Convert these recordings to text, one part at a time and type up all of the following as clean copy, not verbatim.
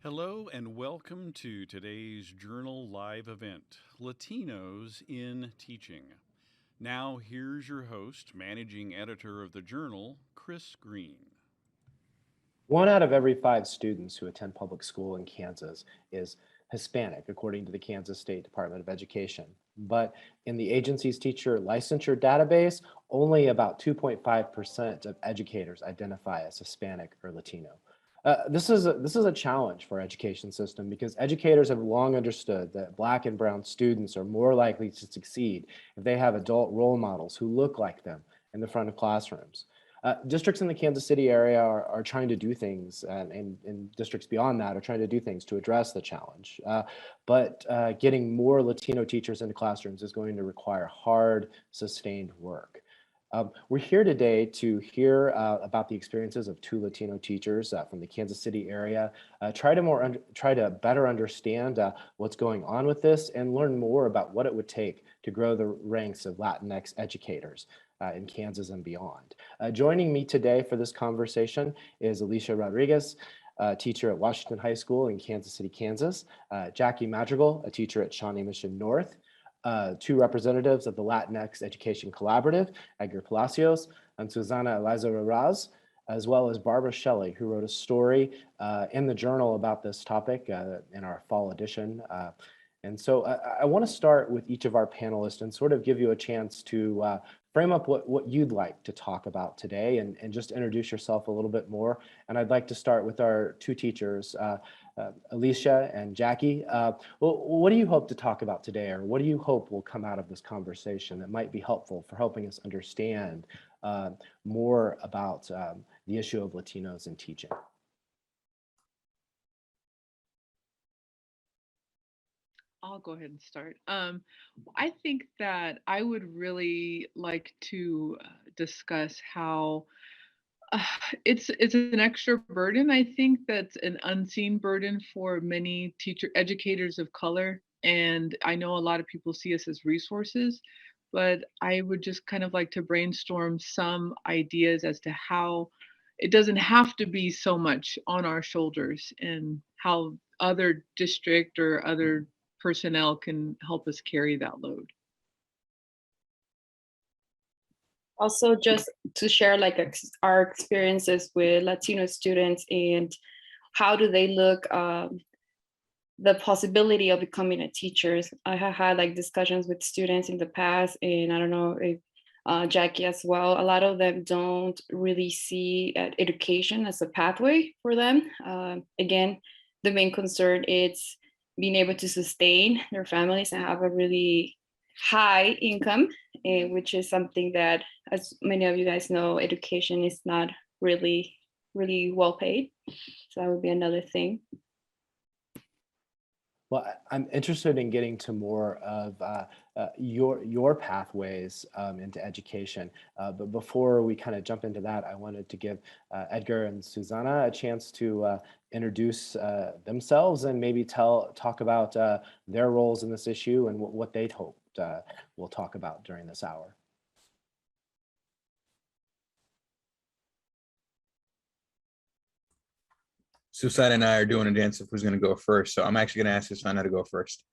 Hello and welcome to today's Journal Live event, Latinos in Teaching. Now here's your host, managing editor of the Journal, Chris Green. 1 out of every 5 students who attend public school in Kansas is Hispanic, according to the Kansas State Department of Education. But in the agency's teacher licensure database, only about 2.5% of educators identify as Hispanic or Latino. This is a challenge for our education system because educators have long understood that Black and brown students are more likely to succeed if they have adult role models who look like them in the front of classrooms. Districts in the Kansas City area are trying to do things, and districts beyond that are trying to do things to address the challenge. But getting more Latino teachers into classrooms is going to require hard, sustained work. We're here today to hear about the experiences of 2 Latino teachers from the Kansas City area, try to better understand what's going on with this and learn more about what it would take to grow the ranks of Latinx educators in Kansas and beyond. Joining me today for this conversation is Alicia Rodriguez, teacher at Washington High School in Kansas City, Kansas, Jackie Madrigal, a teacher at Shawnee Mission North, 2 representatives of the Latinx Education Collaborative, Edgar Palacios, and Susana Eliza, as well as Barbara Shelley, who wrote a story in the journal about this topic in our fall edition. And so I want to start with each of our panelists and sort of give you a chance to frame up what you'd like to talk about today, and just introduce yourself a little bit more. And I'd like to start with our two teachers, Alicia and Jackie. What do you hope to talk about today, or what do you hope will come out of this conversation that might be helpful for helping us understand more about the issue of Latinos in teaching? I'll go ahead and start. I think that I would really like to discuss how it's an extra burden. I think that's an unseen burden for many educators of color, and I know a lot of people see us as resources, but I would just kind of like to brainstorm some ideas as to how it doesn't have to be so much on our shoulders, and how other district or other personnel can help us carry that load. Also, just to share like our experiences with Latino students and how do they look the possibility of becoming a teacher. I have had like discussions with students in the past, and I don't know if Jackie as well. A lot of them don't really see education as a pathway for them. Again, the main concern is being able to sustain their families and have a really high income, which is something that, as many of you guys know, education is not really well paid. So that would be another thing. Well, I'm interested in getting to more of your pathways into education. But before we kind of jump into that, I wanted to give Edgar and Susana a chance to introduce themselves and maybe talk about their roles in this issue and what they'd hoped we'll talk about during this hour. Susana and I are doing a dance of who's going to go first. So I'm actually going to ask Susana to go first.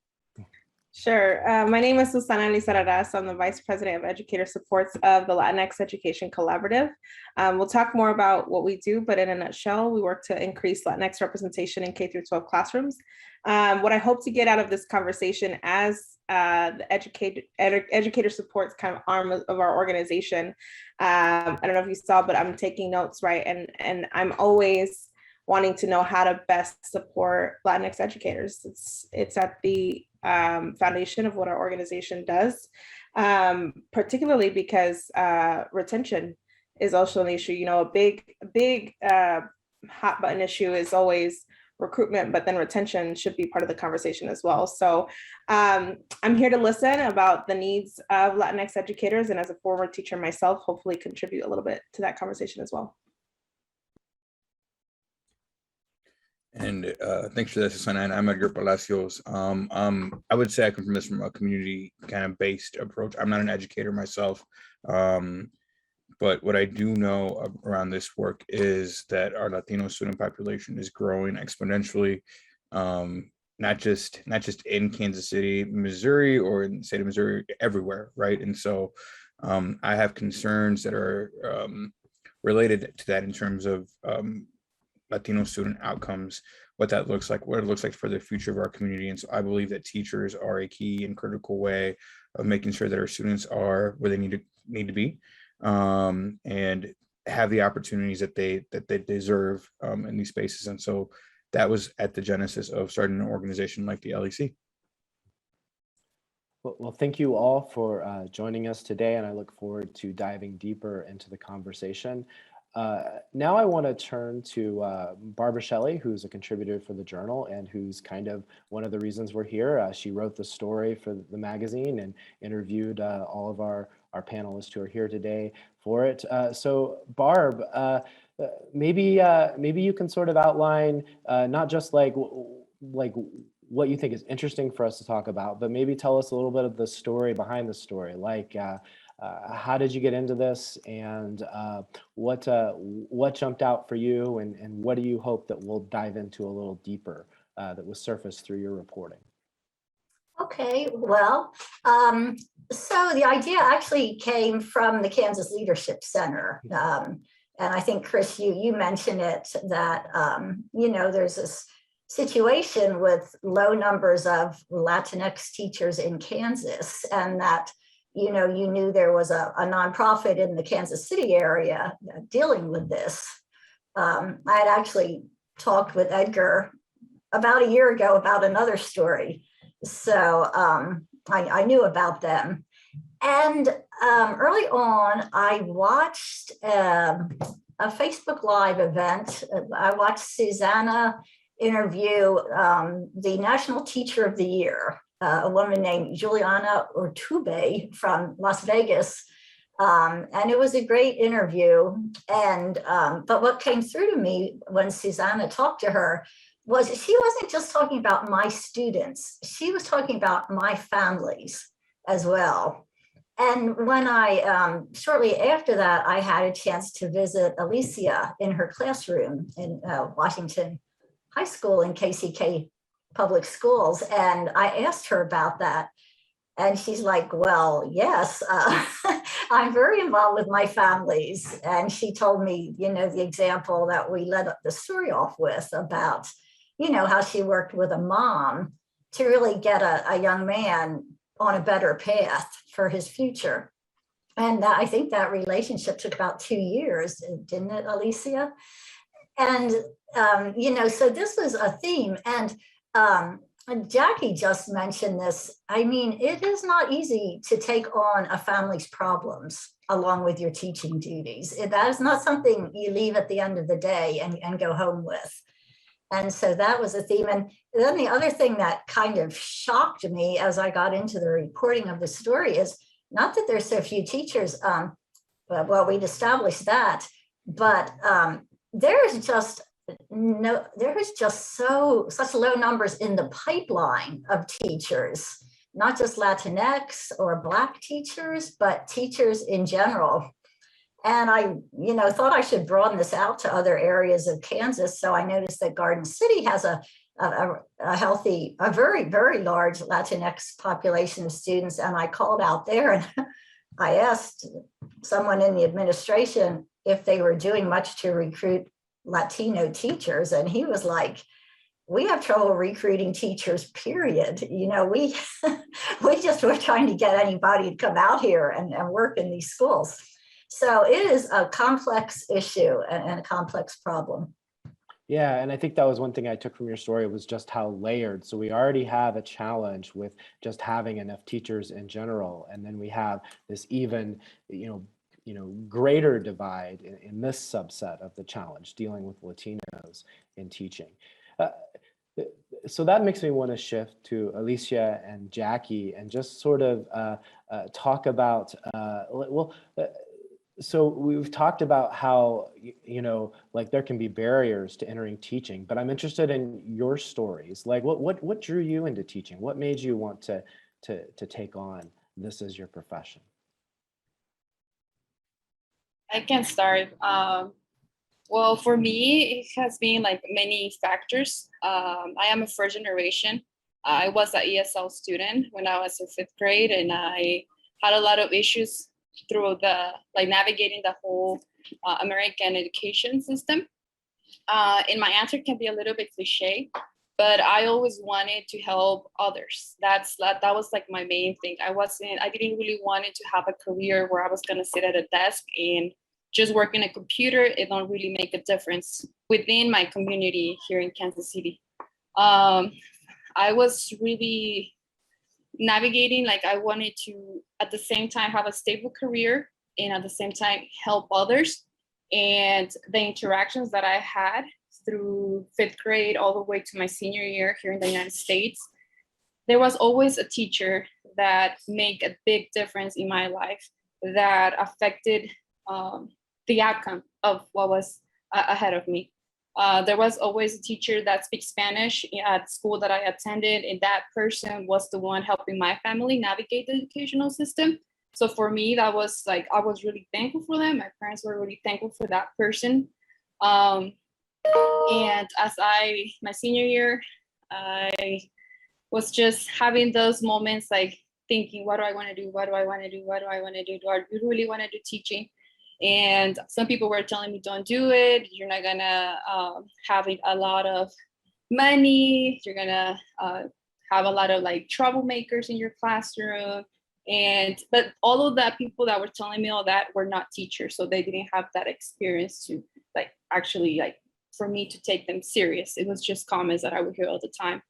Sure. My name is Susana Lizarraraz. I'm the Vice President of Educator Supports of the Latinx Education Collaborative. We'll talk more about what we do, but in a nutshell, we work to increase Latinx representation in K-12 classrooms. What I hope to get out of this conversation as the Educator Supports kind of arm of our organization, I don't know if you saw, but I'm taking notes, right? And I'm always wanting to know how to best support Latinx educators. It's at the foundation of what our organization does, particularly because retention is also an issue. You know, a big hot button issue is always recruitment, but then retention should be part of the conversation as well. So I'm here to listen about the needs of Latinx educators, and as a former teacher myself, hopefully contribute a little bit to that conversation as well. And thanks for that, Susana. And I'm Edgar Palacios. I would say I come from a community kind of based approach. I'm not an educator myself, but what I do know around this work is that our Latino student population is growing exponentially, not just in Kansas City, Missouri, or in the state of Missouri, everywhere, right? And so I have concerns that are related to that in terms of Latino student outcomes, what that looks like, what it looks like for the future of our community. And so I believe that teachers are a key and critical way of making sure that our students are where they need to be, and have the opportunities that they deserve in these spaces. And so that was at the genesis of starting an organization like the LEC. Well, thank you all for joining us today, and I look forward to diving deeper into the conversation. Now I want to turn to Barbara Shelley, who's a contributor for the Journal and who's kind of one of the reasons we're here. She wrote the story for the magazine and interviewed all of our panelists who are here today for it. So Barb, maybe you can sort of outline not just like what you think is interesting for us to talk about, but maybe tell us a little bit of the story behind the story, like how did you get into this, and what jumped out for you, and what do you hope that we'll dive into a little deeper that was surfaced through your reporting? Okay, well, so the idea actually came from the Kansas Leadership Center. And I think, Chris, you mentioned it, that, there's this situation with low numbers of Latinx teachers in Kansas, and that, you knew there was a nonprofit in the Kansas City area dealing with this. I had actually talked with Edgar about a year ago about another story. So I knew about them. And early on, I watched a Facebook Live event. I watched Susanna interview the National Teacher of the Year, a woman named Juliana Urtubey from Las Vegas. And it was a great interview. And but what came through to me when Susanna talked to her was she wasn't just talking about my students, she was talking about my families as well. And when I, shortly after that, I had a chance to visit Alicia in her classroom in Washington High School in KCK Public Schools. And I asked her about that. And she's like, well, yes, I'm very involved with my families. And she told me, the example that we led the story off with about, how she worked with a mom to really get a young man on a better path for his future. And I think that relationship took about 2 years, didn't it, Alicia? And, so this was a theme. And Jackie just mentioned this. I mean, it is not easy to take on a family's problems along with your teaching duties. That is not something you leave at the end of the day and go home with. And so that was a theme. And then the other thing that kind of shocked me as I got into the reporting of the story is not that there's so few teachers, well, we'd established that, but there's just such low numbers in the pipeline of teachers, not just Latinx or Black teachers, but teachers in general. And I, thought I should broaden this out to other areas of Kansas. So I noticed that Garden City has a healthy, a very, very large Latinx population of students. And I called out there and I asked someone in the administration if they were doing much to recruit Latino teachers. And he was like, we have trouble recruiting teachers, period. We we're trying to get anybody to come out here and work in these schools. So it is a complex issue and a complex problem. Yeah, and I think that was one thing I took from your story was just how layered. So we already have a challenge with just having enough teachers in general, and then we have this even, greater divide in this subset of the challenge, dealing with Latinos in teaching. So that makes me want to shift to Alicia and Jackie and just sort of talk about, so we've talked about how, there can be barriers to entering teaching, but I'm interested in your stories. Like what drew you into teaching? What made you want to take on this as your profession? I can start. Well, for me, it has been like many factors. I am a first generation. I was an ESL student when I was in 5th grade, and I had a lot of issues through navigating the whole American education system. And my answer can be a little bit cliche, but I always wanted to help others. That was like my main thing. I didn't really want to have a career where I was gonna sit at a desk and just work in a computer. It don't really make a difference within my community here in Kansas City. I was really navigating, like I wanted to at the same time have a stable career and at the same time help others. And the interactions that I had through 5th grade all the way to my senior year here in the United States, there was always a teacher that made a big difference in my life that affected the outcome of what was ahead of me. There was always a teacher that speaks Spanish at school that I attended, and that person was the one helping my family navigate the educational system. So for me, that was like, I was really thankful for them. My parents were really thankful for that person. And as my senior year, I was just having those moments like thinking, what do I want to do? What do I want to do? What do I want to do? Do I really want to do teaching? And some people were telling me, don't do it. You're not going to have a lot of money. You're going to have a lot of like troublemakers in your classroom. But all of that, people that were telling me all that were not teachers. So they didn't have that experience to like actually like for me to take them serious. It was just comments that I would hear all the time.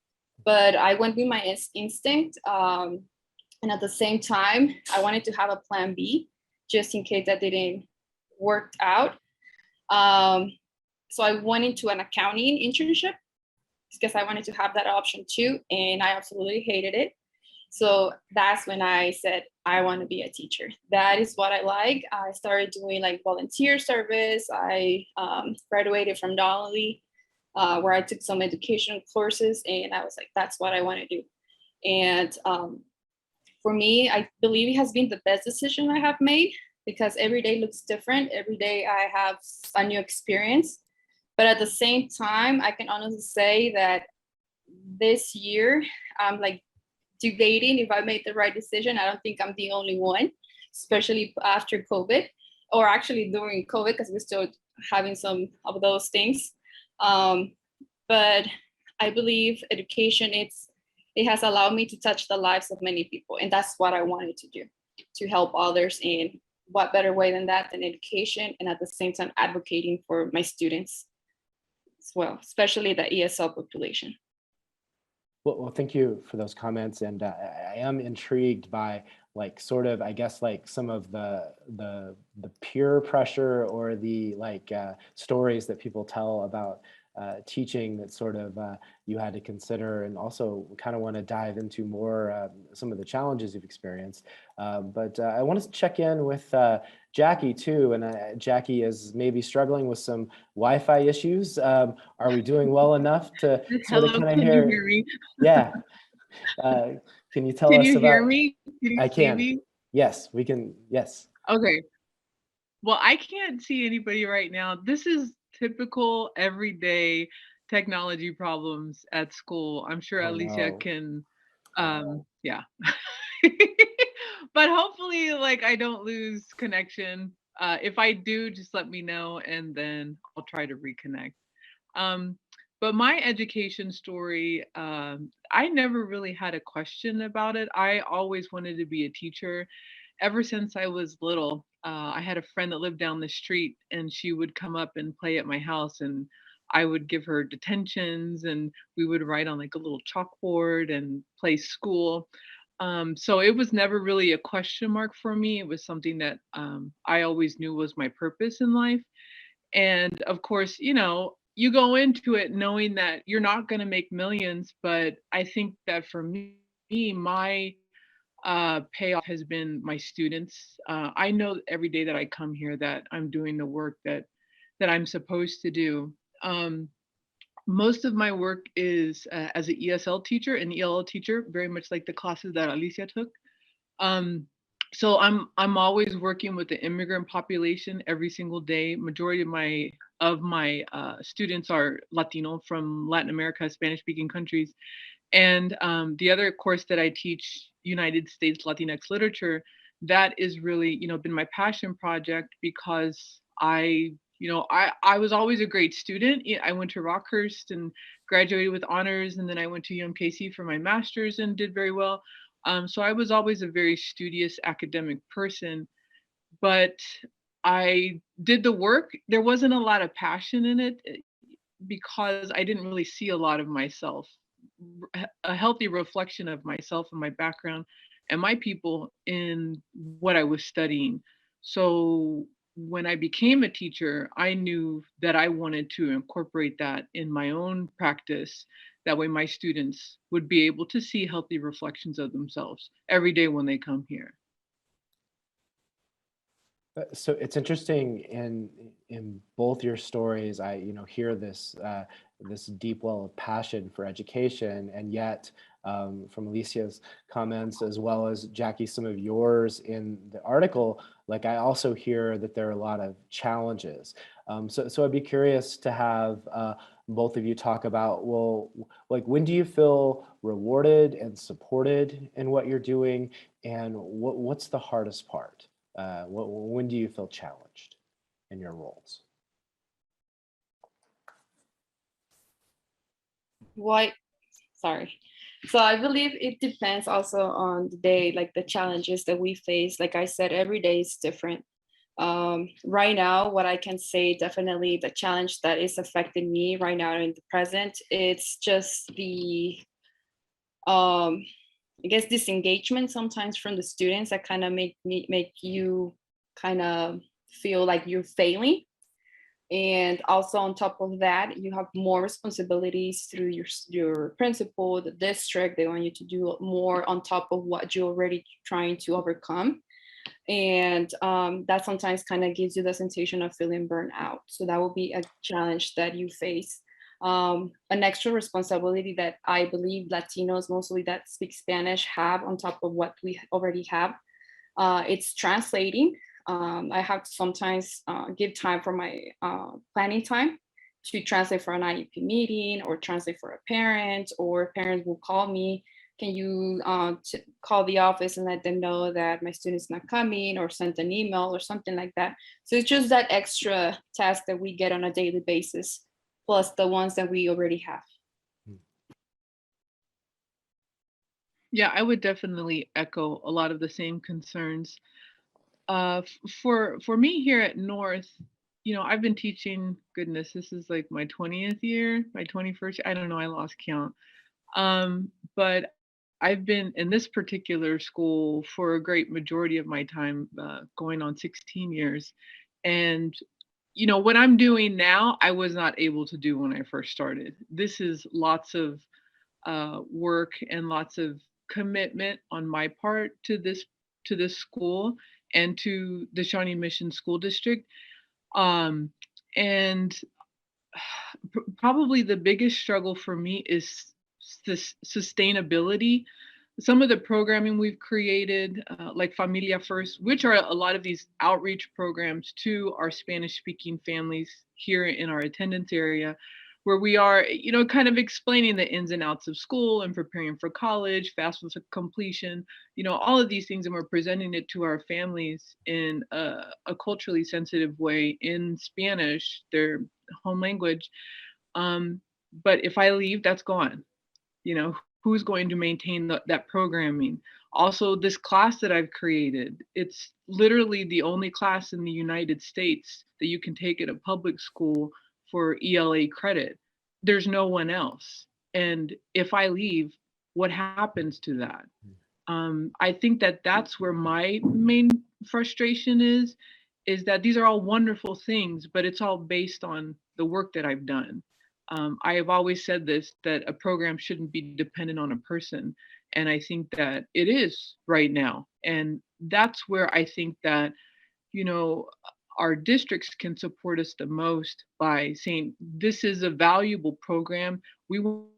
But I went with my instinct. And at the same time, I wanted to have a plan B just in case that didn't work out. So I went into an accounting internship because I wanted to have that option too. And I absolutely hated it. So that's when I said, I want to be a teacher. That is what I like. I started doing like volunteer service. I graduated from Donnelly, where I took some educational courses, and I was like, that's what I want to do. And for me, I believe it has been the best decision I have made because every day looks different. Every day I have a new experience. But at the same time, I can honestly say that this year, I'm like debating if I made the right decision. I don't think I'm the only one, especially after COVID, or actually during COVID, because we're still having some of those things. But I believe education, it has allowed me to touch the lives of many people. And that's what I wanted to do, to help others. In what better way than that, than education, and at the same time advocating for my students as well, especially the ESL population. Well, thank you for those comments. And I am intrigued by like sort of, I guess, like some of the peer pressure or the like stories that people tell about teaching that sort of you had to consider, and also kind of want to dive into more some of the challenges you've experienced. But I want to check in with Jackie too, and Jackie is maybe struggling with some Wi-Fi issues. Are we doing well enough to sort of kind of hear? You hear me? Yeah. Can you tell Can us you about? hear me? Can you I see can. me? Yes, we can. Yes. Okay. Well, I can't see anybody right now. This is typical everyday technology problems at school. I'm sure Oh Alicia no. can, yeah. But hopefully, like, I don't lose connection. If I do, just let me know, and then I'll try to reconnect. Um, but my education story, I never really had a question about it. I always wanted to be a teacher ever since I was little. I had a friend that lived down the street, and she would come up and play at my house, and I would give her detentions, and we would write on like a little chalkboard and play school. So it was never really a question mark for me. It was something that I always knew was my purpose in life. And of course, you go into it knowing that you're not going to make millions, but I think that for me, my payoff has been my students. I know every day that I come here that I'm doing the work that I'm supposed to do. Most of my work is as an ESL teacher, an ELL teacher, very much like the classes that Alicia took. Um, so I'm always working with the immigrant population every single day. Majority of my students are Latino from Latin America, Spanish-speaking countries, and the other course that I teach, United States Latinx literature, that is really been my passion project because I was always a great student. I went to Rockhurst and graduated with honors, and then I went to UMKC for my master's and did very well. So I was always a very studious academic person, but I did the work. There wasn't a lot of passion in it because I didn't really see a lot of myself, a healthy reflection of myself and my background and my people in what I was studying. So when I became a teacher, I knew that I wanted to incorporate that in my own practice. That way, my students would be able to see healthy reflections of themselves every day when they come here. So it's interesting in both your stories. I hear this this deep well of passion for education, and yet from Alicia's comments as well as Jackie, some of yours in the article, like I also hear that there are a lot of challenges. So I'd be curious to have both of you talk about, well, like when do you feel rewarded and supported in what you're doing, and what's the hardest part? When do you feel challenged in your roles? Why? Sorry. So I believe it depends also on the day, like the challenges that we face. Like I said, every day is different. Right now, what I can say, definitely the challenge that is affecting me right now in the present, it's just the I guess disengagement sometimes from the students that kind of make you kind of feel like you're failing. And also on top of that, you have more responsibilities through your principal, the district. They want you to do more on top of what you're already trying to overcome. And that sometimes kind of gives you the sensation of feeling burnt out. So that will be a challenge that you face. An extra responsibility that I believe Latinos, mostly that speak Spanish, have on top of what we already have. It's translating. I have to sometimes give time for my planning time to translate for an IEP meeting or translate for a parent, or parents will call me. Can you call the office and let them know that my student's not coming, or send an email or something like that. So it's just that extra task that we get on a daily basis, plus the ones that we already have. Yeah, I would definitely echo a lot of the same concerns. For me here at North, I've been teaching, goodness, this is like my 20th year, my 21st, I don't know, I lost count. But I've been in this particular school for a great majority of my time, going on 16 years. And, what I'm doing now, I was not able to do when I first started. This is lots of work and lots of commitment on my part to this school and to the Shawnee Mission School District. Um, and Probably the biggest struggle for me is this sustainability. Some of the programming we've created, like Familia First, which are a lot of these outreach programs to our Spanish speaking families here in our attendance area, where we are, kind of explaining the ins and outs of school and preparing for college, FAFSA completion, all of these things. And we're presenting it to our families in a culturally sensitive way in Spanish, their home language. But if I leave, that's gone. Who's going to maintain that programming? Also, this class that I've created, it's literally the only class in the United States that you can take at a public school for ELA credit. There's no one else. And if I leave, what happens to that? I think that that's where my main frustration is that these are all wonderful things, but it's all based on the work that I've done. I have always said this, that a program shouldn't be dependent on a person. And I think that it is right now. And that's where I think that, you know, our districts can support us the most by saying, this is a valuable program. We want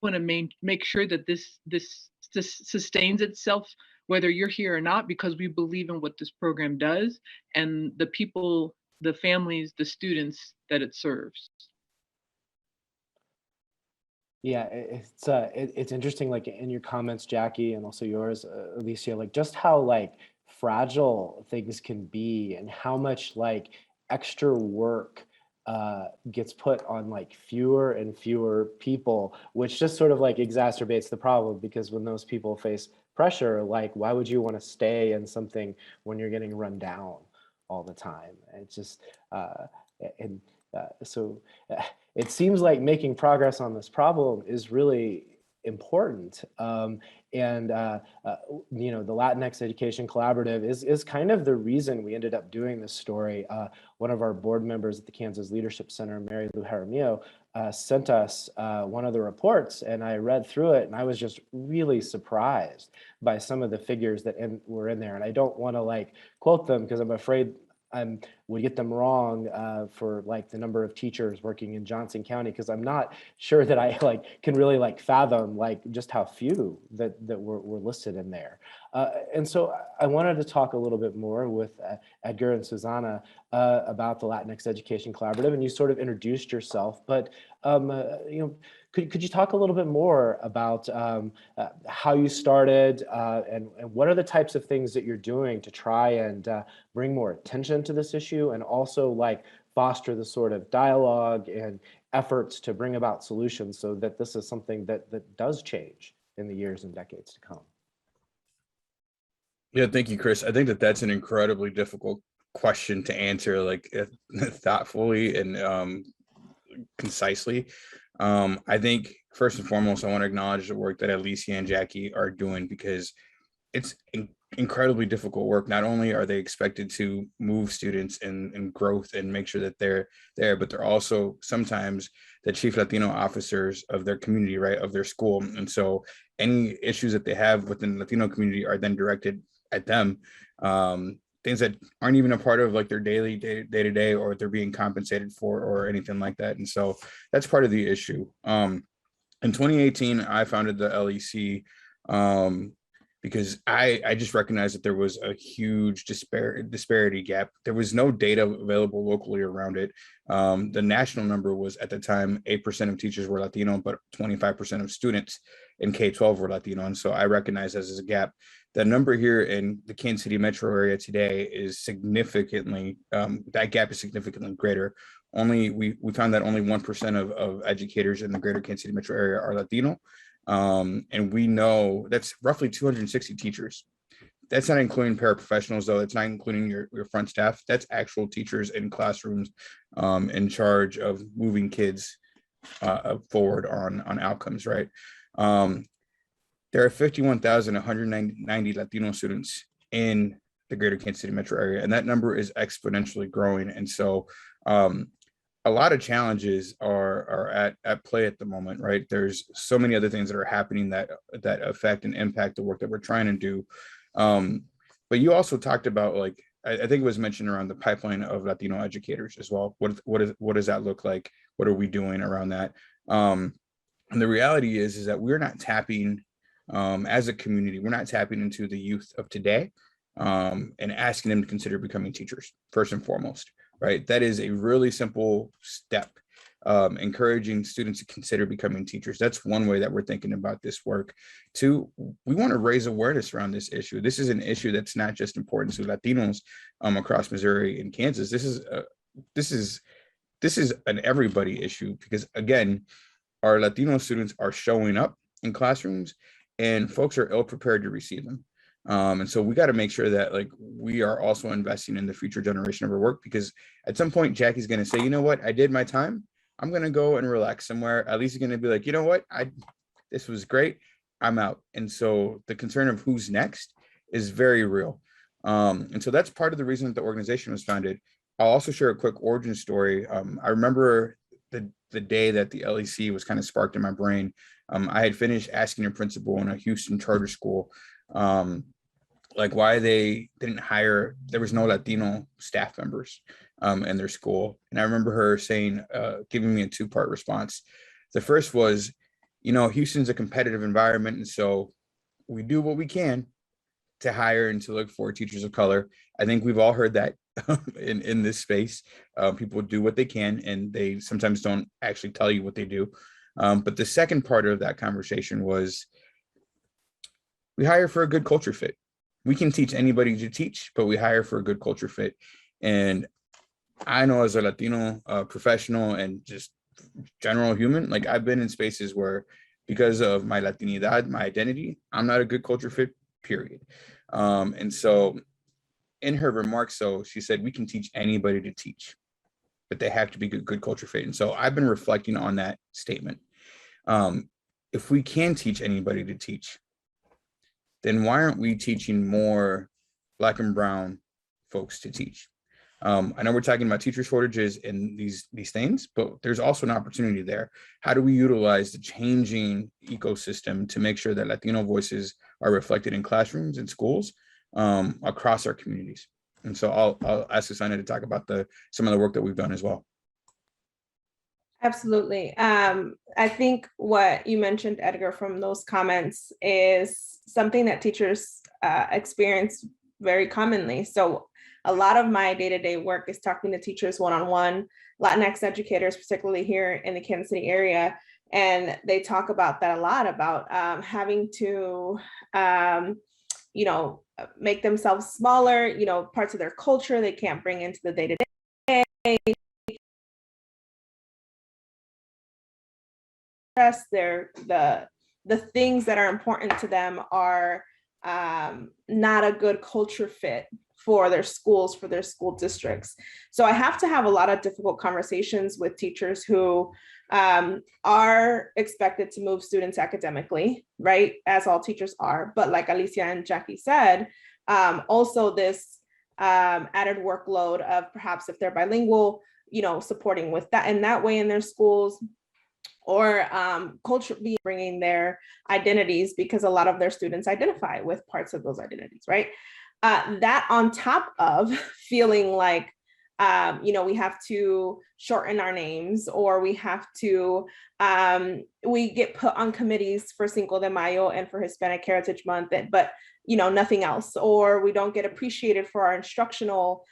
to make sure that this sustains itself, whether you're here or not, because we believe in what this program does and the people, the families, the students that it serves. Yeah, it's interesting, like in your comments, Jackie, and also yours, Alicia, like just how like fragile things can be, and how much like extra work gets put on like fewer and fewer people, which just sort of like exacerbates the problem, because when those people face pressure, like why would you want to stay in something when you're getting run down all the time? It's just and so it seems like making progress on this problem is really important. And the Latinx Education Collaborative is kind of the reason we ended up doing this story. One of our board members at the Kansas Leadership Center, Mary Lou Jaramillo, sent us one of the reports, and I read through it, and I was just really surprised by some of the figures that were in there. And I don't want to like quote them because I'm afraid I'm would get them wrong for like the number of teachers working in Johnson County, because I'm not sure that I like can really like fathom like just how few that were listed in there. And so I wanted to talk a little bit more with Edgar and Susanna about the Latinx Education Collaborative, and you sort of introduced yourself, but you know, could you talk a little bit more about how you started and what are the types of things that you're doing to try and bring more attention to this issue, and also like foster the sort of dialogue and efforts to bring about solutions so that this is something that does change in the years and decades to come? Yeah, thank you, Chris. I think that that's an incredibly difficult question to answer, like thoughtfully and concisely. I think first and foremost, I want to acknowledge the work that Alicia and Jackie are doing, because it's incredibly difficult work. Not only are they expected to move students in growth and make sure that they're there, but they're also sometimes the chief Latino officers of their community, right, of their school. And so any issues that they have within the Latino community are then directed at them. Things that aren't even a part of like their daily day-to-day, or they're being compensated for, or anything like that. And so that's part of the issue. In 2018, I founded the LEC because I just recognized that there was a huge disparity gap. There was no data available locally around it. The national number was at the time 8% of teachers were Latino, but 25% of students in K-12 were Latino. And so I recognized this as a gap. The number here in the Kansas City metro area today is significantly, that gap is significantly greater. We found that only 1% of educators in the greater Kansas City metro area are Latino. And we know that's roughly 260 teachers. That's not including paraprofessionals, though. That's not including your front staff. That's actual teachers in classrooms in charge of moving kids forward on outcomes, right? There are 51,190 Latino students in the greater Kansas City metro area, and that number is exponentially growing. And so a lot of challenges are at play at the moment, right? There's so many other things that are happening that affect and impact the work that we're trying to do. But you also talked about, like, I think it was mentioned around the pipeline of Latino educators as well. What does that look like? What are we doing around that? And the reality is that we're not tapping, as a community, we're not tapping into the youth of today and asking them to consider becoming teachers, first and foremost, right? That is a really simple step, encouraging students to consider becoming teachers. That's one way that we're thinking about this work. Two, we want to raise awareness around this issue. This is an issue that's not just important to Latinos across Missouri and Kansas. This is an everybody issue, because again, our Latino students are showing up in classrooms and folks are ill prepared to receive them. And so we got to make sure that, like, we are also investing in the future generation of our work, because at some point Jackie's going to say, you know what, I did my time. I'm going to go and relax somewhere. At least he's going to be like, you know what, this was great. I'm out. And so the concern of who's next is very real. And so that's part of the reason that the organization was founded. I'll also share a quick origin story. I remember the day that the LEC was kind of sparked in my brain. I had finished asking a principal in a Houston charter school, like, why they didn't hire, there was no Latino staff members in their school. And I remember her saying, giving me a two-part response. The first was, you know, Houston's a competitive environment, and so we do what we can to hire and to look for teachers of color. I think we've all heard that in this space. People do what they can, and they sometimes don't actually tell you what they do. But the second part of that conversation was, we hire for a good culture fit. We can teach anybody to teach, but we hire for a good culture fit. And I know, as a Latino professional and just general human, like, I've been in spaces where, because of my Latinidad, my identity, I'm not a good culture fit, period. And so in her remarks, so she said, we can teach anybody to teach, but they have to be good culture fit. And so I've been reflecting on that statement. If we can teach anybody to teach, then why aren't we teaching more Black and brown folks to teach? I know we're talking about teacher shortages and these things, but there's also an opportunity there. How do we utilize the changing ecosystem to make sure that Latino voices are reflected in classrooms and schools across our communities? And so I'll ask Susana to talk about some of the work that we've done as well. Absolutely. I think what you mentioned, Edgar, from those comments is something that teachers experience very commonly. So a lot of my day-to-day work is talking to teachers one-on-one, Latinx educators, particularly here in the Kansas City area. And they talk about that a lot, about having to, make themselves smaller, parts of their culture they can't bring into the day-to-day. The things that are important to them are not a good culture fit for their schools, for their school districts. So I have to have a lot of difficult conversations with teachers who are expected to move students academically, right? As all teachers are. But like Alicia and Jackie said, also this added workload of perhaps if they're bilingual, supporting with that in that way in their schools, or culture bringing their identities, because a lot of their students identify with parts of those identities, right? That on top of feeling like, we have to shorten our names, or we have to, we get put on committees for Cinco de Mayo and for Hispanic Heritage Month, but nothing else, or we don't get appreciated for our instructional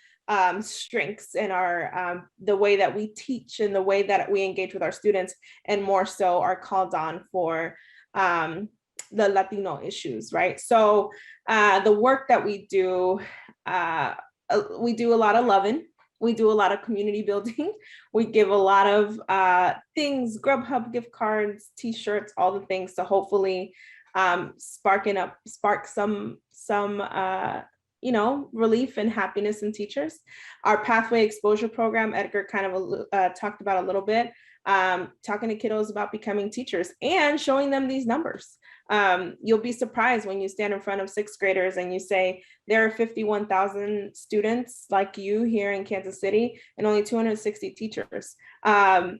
strengths and our the way that we teach and the way that we engage with our students, and more so are called on for the Latino issues, right? So the work that we do a lot of loving, we do a lot of community building, we give a lot of things, Grubhub gift cards, t-shirts, all the things to hopefully spark some relief and happiness in teachers. Our pathway exposure program, Edgar kind of talked about a little bit, talking to kiddos about becoming teachers and showing them these numbers. You'll be surprised when you stand in front of sixth graders and you say, there are 51,000 students like you here in Kansas City and only 260 teachers. A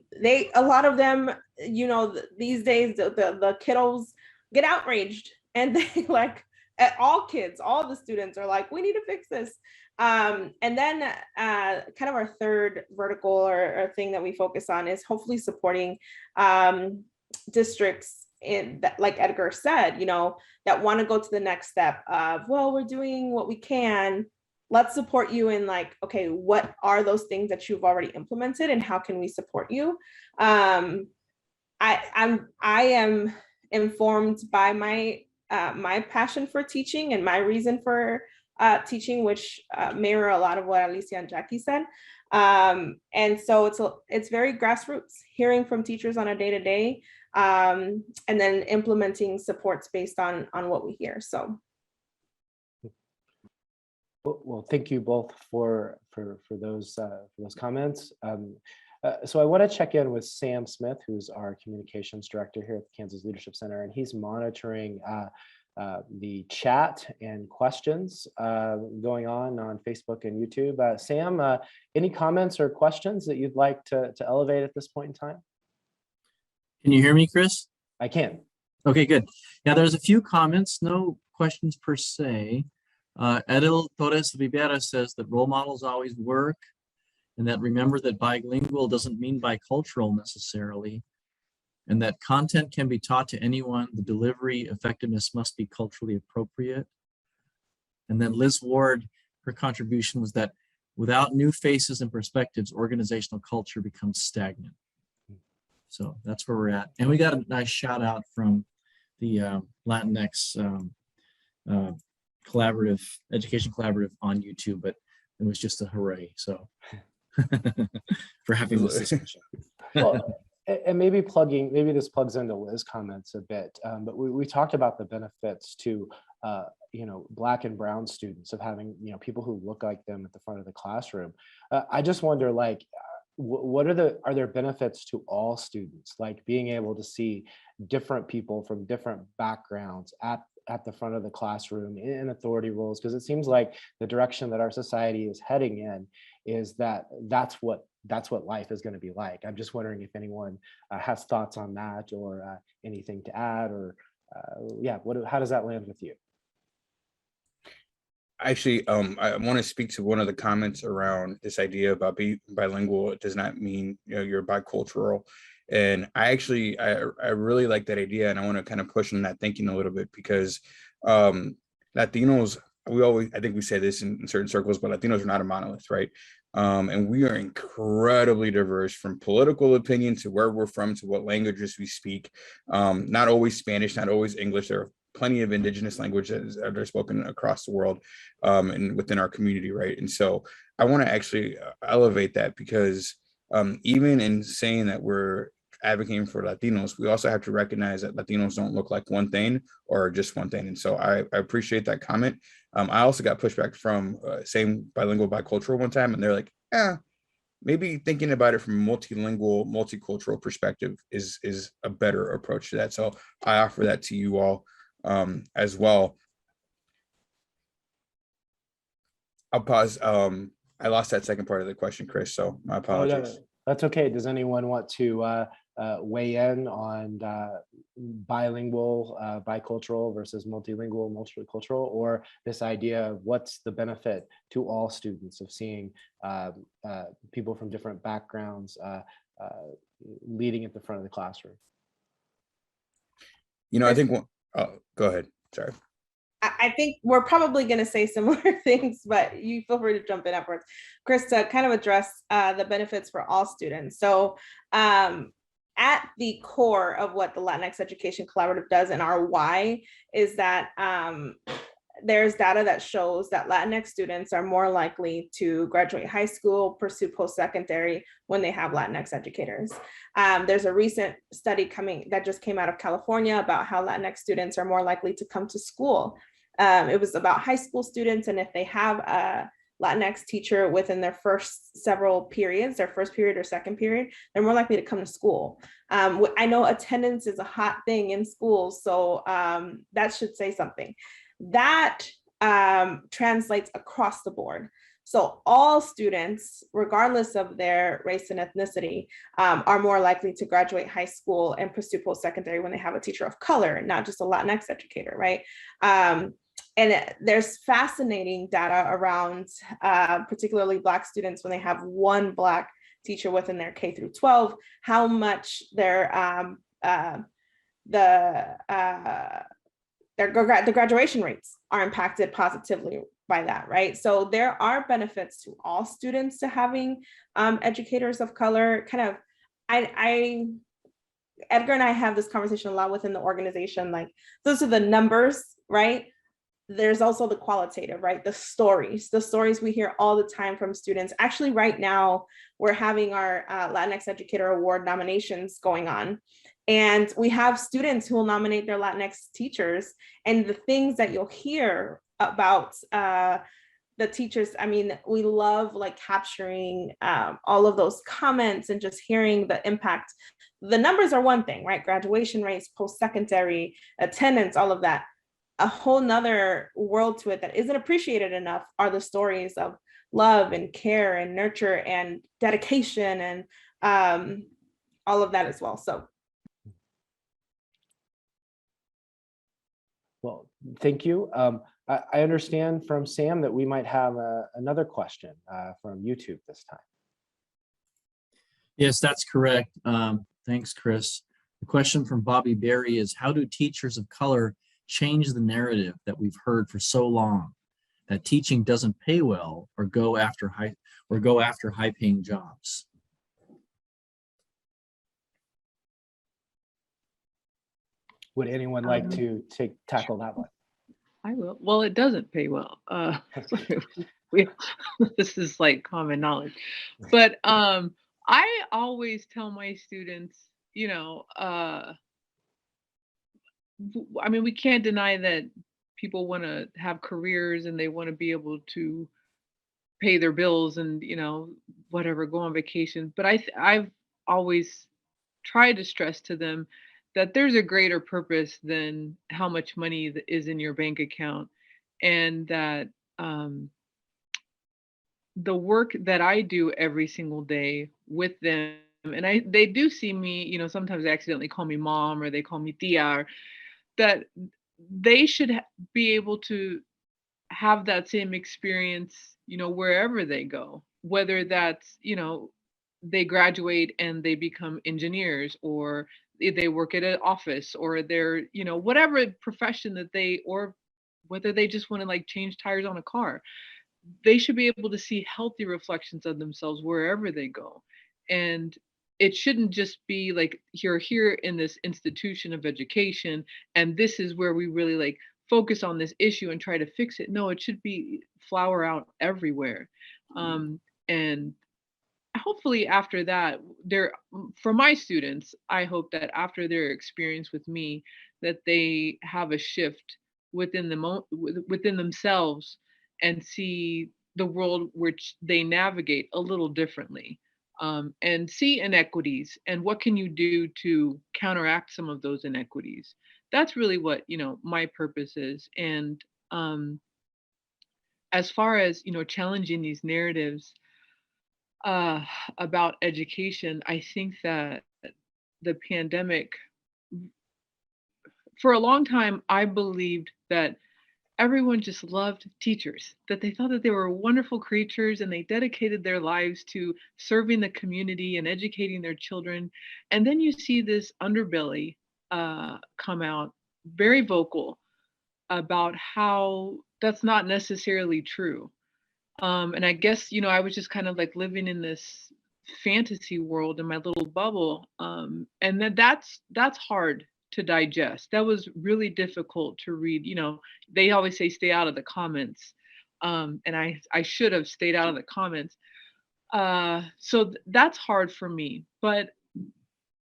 lot of them, these days, the kiddos get outraged, and they like, all kids, all the students are like, we need to fix this. And then kind of our third vertical or thing that we focus on is hopefully supporting districts in that, like Edgar said, that want to go to the next step of, well, we're doing what we can. Let's support you in like, okay, what are those things that you've already implemented and how can we support you? I am informed by my passion for teaching and my reason for teaching, which mirror a lot of what Alicia and Jackie said. And so it's very grassroots, hearing from teachers on a day-to-day, and then implementing supports based on what we hear. So. Well, thank you both for those comments. So I want to check in with Sam Smith, who's our communications director here at the Kansas Leadership Center, and he's monitoring the chat and questions going on Facebook and YouTube. Sam, any comments or questions that you'd like to elevate at this point in time? Can you hear me, Chris? I can. Okay, good. Yeah, there's a few comments, no questions per se. Edil Torres Rivera says that role models always work, and that remember that bilingual doesn't mean bicultural necessarily, and that content can be taught to anyone. The delivery effectiveness must be culturally appropriate. And then Liz Ward, her contribution was that without new faces and perspectives, organizational culture becomes stagnant. So that's where we're at. And we got a nice shout out from the Latinx education collaborative on YouTube, but it was just a hooray. So for having this discussion. Well, and maybe this plugs into Liz's comments a bit, but we talked about the benefits to Black and brown students of having people who look like them at the front of the classroom. I just wonder, like, are there benefits to all students, like being able to see different people from different backgrounds at the front of the classroom in authority roles? Because it seems like the direction that our society is heading in is that's what life is going to be like. I'm just wondering if anyone has thoughts on that, or anything to add, or how does that land with you? Actually, I want to speak to one of the comments around this idea about being bilingual. It does not mean, you know, you're bicultural. And I really like that idea, and I want to kind of push on that thinking a little bit because Latinos, I think we say this in certain circles, but Latinos are not a monolith, right? And we are incredibly diverse from political opinion to where we're from to what languages we speak. Not always Spanish, not always English. There are plenty of indigenous languages that are spoken across the world and within our community, right? And so I want to actually elevate that because even in saying that we're advocating for Latinos, we also have to recognize that Latinos don't look like one thing or just one thing. And so I appreciate that comment. I also got pushback from saying bilingual, bicultural one time, and they're like, yeah, maybe thinking about it from a multilingual, multicultural perspective is a better approach to that. So I offer that to you all as well. I'll pause. I lost that second part of the question, Chris, so my apologies. No, that's okay. Does anyone want to weigh in on bilingual, bicultural versus multilingual, multicultural, or this idea of what's the benefit to all students of seeing people from different backgrounds leading at the front of the classroom? You know, I think go ahead. Sorry. I think we're probably going to say similar things, but you feel free to jump in afterwards. Chris, to kind of address the benefits for all students. So at the core of what the Latinx Education Collaborative does and our why is that there's data that shows that Latinx students are more likely to graduate high school, pursue post-secondary when they have Latinx educators. There's a recent study that just came out of California about how Latinx students are more likely to come to school. It was about high school students, and if they have a Latinx teacher within their first several periods, their first period or second period, they're more likely to come to school. I know attendance is a hot thing in schools, so that should say something. That translates across the board. So all students, regardless of their race and ethnicity, are more likely to graduate high school and pursue post-secondary when they have a teacher of color, not just a Latinx educator, right? And there's fascinating data around particularly Black students when they have one Black teacher within their K through 12, how much their the graduation rates are impacted positively by that, right? So there are benefits to all students to having educators of color. Kind of, Edgar and I have this conversation a lot within the organization, like those are the numbers, right? There's also the qualitative, right? The stories we hear all the time from students. Actually, right now, we're having our Latinx Educator Award nominations going on. And we have students who will nominate their Latinx teachers. And the things that you'll hear about the teachers, I mean, we love like capturing all of those comments and just hearing the impact. The numbers are one thing, right? Graduation rates, post-secondary, attendance, all of that. A whole nother world to it that isn't appreciated enough are the stories of love and care and nurture and dedication and all of that as well. So. Well, thank you. I understand from Sam that we might have another question from YouTube this time. Yes, that's correct. Thanks, Chris. The question from Bobby Berry is, how do teachers of color change the narrative that we've heard for so long that teaching doesn't pay well or go after high-paying jobs? Would anyone like to tackle that one? I will. Well, it doesn't pay well. This is like common knowledge. But I always tell my students, you know, I mean, we can't deny that people want to have careers and they want to be able to pay their bills and, you know, whatever, go on vacation. But I've always tried to stress to them that there's a greater purpose than how much money is in your bank account, and that the work that I do every single day with them, and they do see me, you know, sometimes they accidentally call me mom or they call me tia, that they should be able to have that same experience, wherever they go, whether that's, they graduate and they become engineers, or they work at an office, or they're, whatever profession that or whether they just want to like change tires on a car. They should be able to see healthy reflections of themselves wherever they go. And it shouldn't just be like you're here in this institution of education and this is where we really like focus on this issue and try to fix it. No, it should be flower out everywhere. And hopefully after that, for my students, I hope that after their experience with me, that they have a shift within themselves and see the world which they navigate a little differently, and see inequities and what can you do to counteract some of those inequities. That's really what my purpose is. And as far as challenging these narratives uh, about education, I think that the pandemic, for a long time, I believed that everyone just loved teachers, that they thought that they were wonderful creatures and they dedicated their lives to serving the community and educating their children. And then you see this underbelly come out very vocal about how that's not necessarily true. And I guess, I was just kind of like living in this fantasy world in my little bubble. And then that's hard to digest. That was really difficult to read. They always say stay out of the comments. And I should have stayed out of the comments. So that's hard for me. But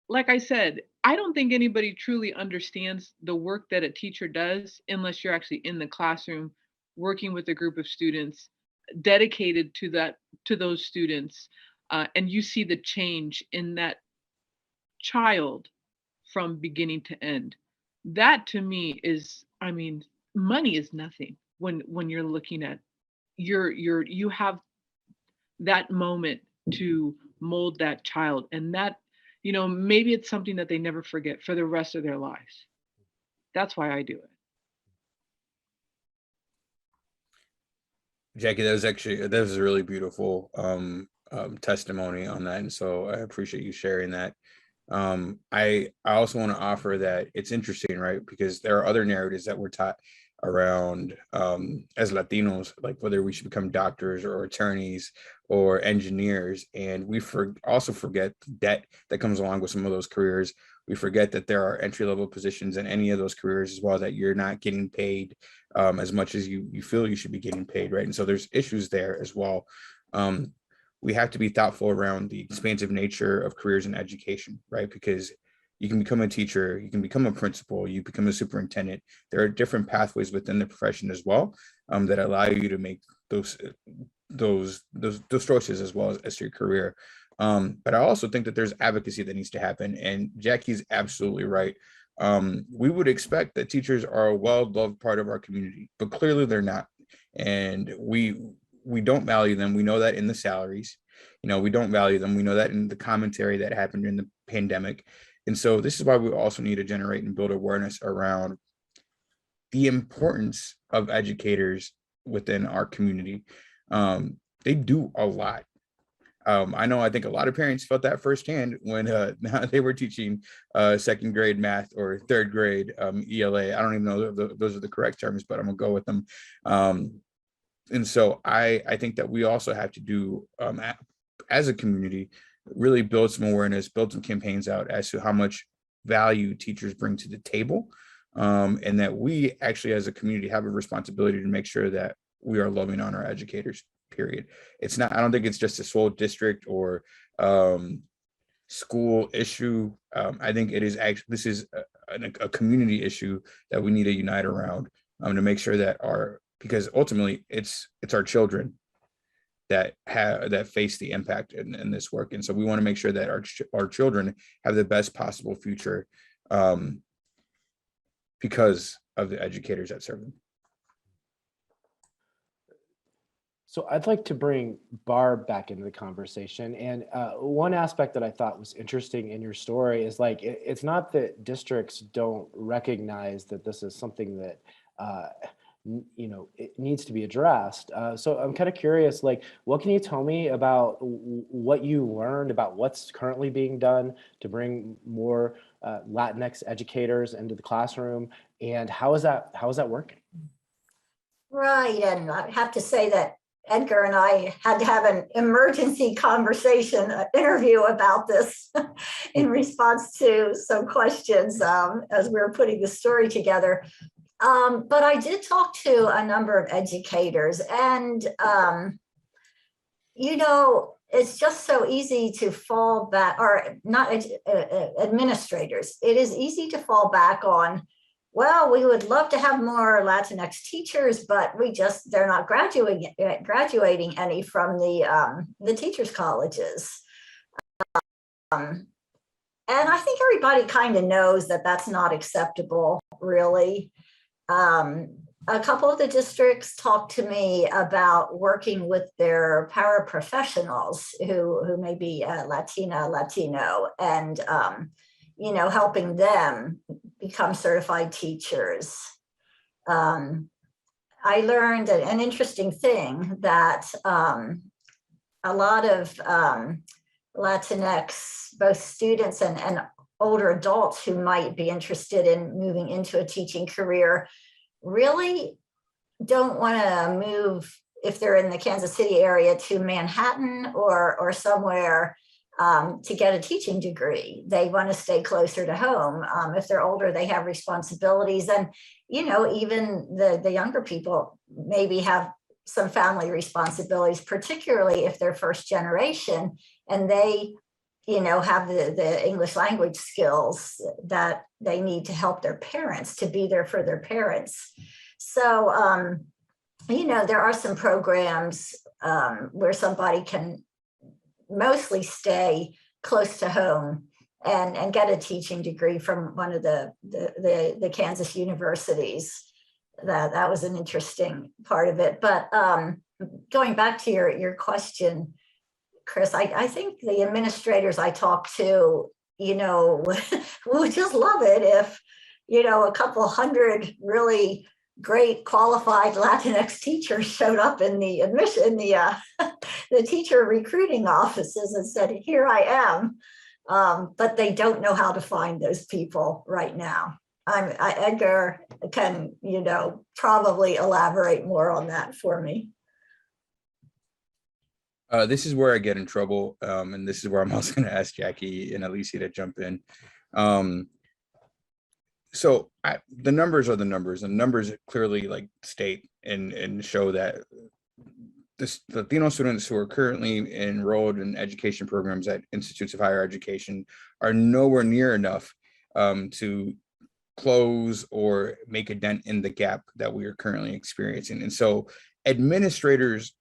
like I said, I don't think anybody truly understands the work that a teacher does unless you're actually in the classroom working with a group of students dedicated to those students, and you see the change in that child from beginning to end. That to me is, I mean, money is nothing when you're looking at you have that moment to mold that child, and that maybe it's something that they never forget for the rest of their lives. That's why I do it. Jackie, that was a really beautiful testimony on that, and so I appreciate you sharing that. I also want to offer that it's interesting, right? Because there are other narratives that we're taught around as Latinos, like whether we should become doctors or attorneys or engineers, and we also forget the debt that comes along with some of those careers. We forget that there are entry-level positions in any of those careers as well, that you're not getting paid as much as you feel you should be getting paid, right? And so there's issues there as well. We have to be thoughtful around the expansive nature of careers in education, right? Because you can become a teacher, you can become a principal, you become a superintendent. There are different pathways within the profession as well, that allow you to make those choices as well as your career. But I also think that there's advocacy that needs to happen, and Jackie's absolutely right. We would expect that teachers are a well-loved part of our community, but clearly they're not, and we don't value them. We know that in the salaries, we don't value them. We know that in the commentary that happened in the pandemic. And so this is why we also need to generate and build awareness around the importance of educators within our community. They do a lot. I think a lot of parents felt that firsthand when they were teaching second grade math or third grade ELA. I don't even know if those are the correct terms, but I'm gonna go with them. And so I think that we also have to do, as a community, really build some awareness, build some campaigns out as to how much value teachers bring to the table, and that we actually as a community have a responsibility to make sure that we are loving on our educators, period. It's not, I don't think it's just a sole district or school issue. I think it is actually, this is a community issue that we need to unite around, to make sure that because ultimately it's our children that face the impact in this work. And so we want to make sure that our children have the best possible future, because of the educators that serve them. So I'd like to bring Barb back into the conversation. And one aspect that I thought was interesting in your story is like, it's not that districts don't recognize that this is something that it needs to be addressed. So I'm kind of curious, like, what can you tell me about what you learned about what's currently being done to bring more Latinx educators into the classroom, and how is that working? Right, and I have to say that Edgar and I had to have an emergency conversation, interview about this in response to some questions as we were putting the story together. But I did talk to a number of educators, and it's just so easy to fall back, or not administrators. It is easy to fall back on, well, we would love to have more Latinx teachers, but they're not graduating any from the teachers' colleges. And I think everybody kind of knows that that's not acceptable, really. A couple of the districts talked to me about working with their paraprofessionals who may be Latino, and helping them become certified teachers. I learned an interesting thing, that a lot of Latinx, both students and older adults who might be interested in moving into a teaching career, really don't want to move, if they're in the Kansas City area, to Manhattan or somewhere to get a teaching degree. They want to stay closer to home. If they're older, they have responsibilities, and even the younger people maybe have some family responsibilities, particularly if they're first generation and they have the English language skills that they need to help their parents, to be there for their parents. So, there are some programs where somebody can mostly stay close to home and get a teaching degree from one of the Kansas universities. That was an interesting part of it. But going back to your question, Chris, I think the administrators I talked to, would just love it if, a couple hundred really great qualified Latinx teachers showed up in the the teacher recruiting offices and said, here I am. But they don't know how to find those people right now. Edgar can, probably elaborate more on that for me. This is where I get in trouble, and this is where I'm also going to ask Jackie and Alicia to jump in. So the numbers are the numbers, and numbers clearly state and show that the Latino students who are currently enrolled in education programs at institutes of higher education are nowhere near enough to close or make a dent in the gap that we are currently experiencing. And so administrators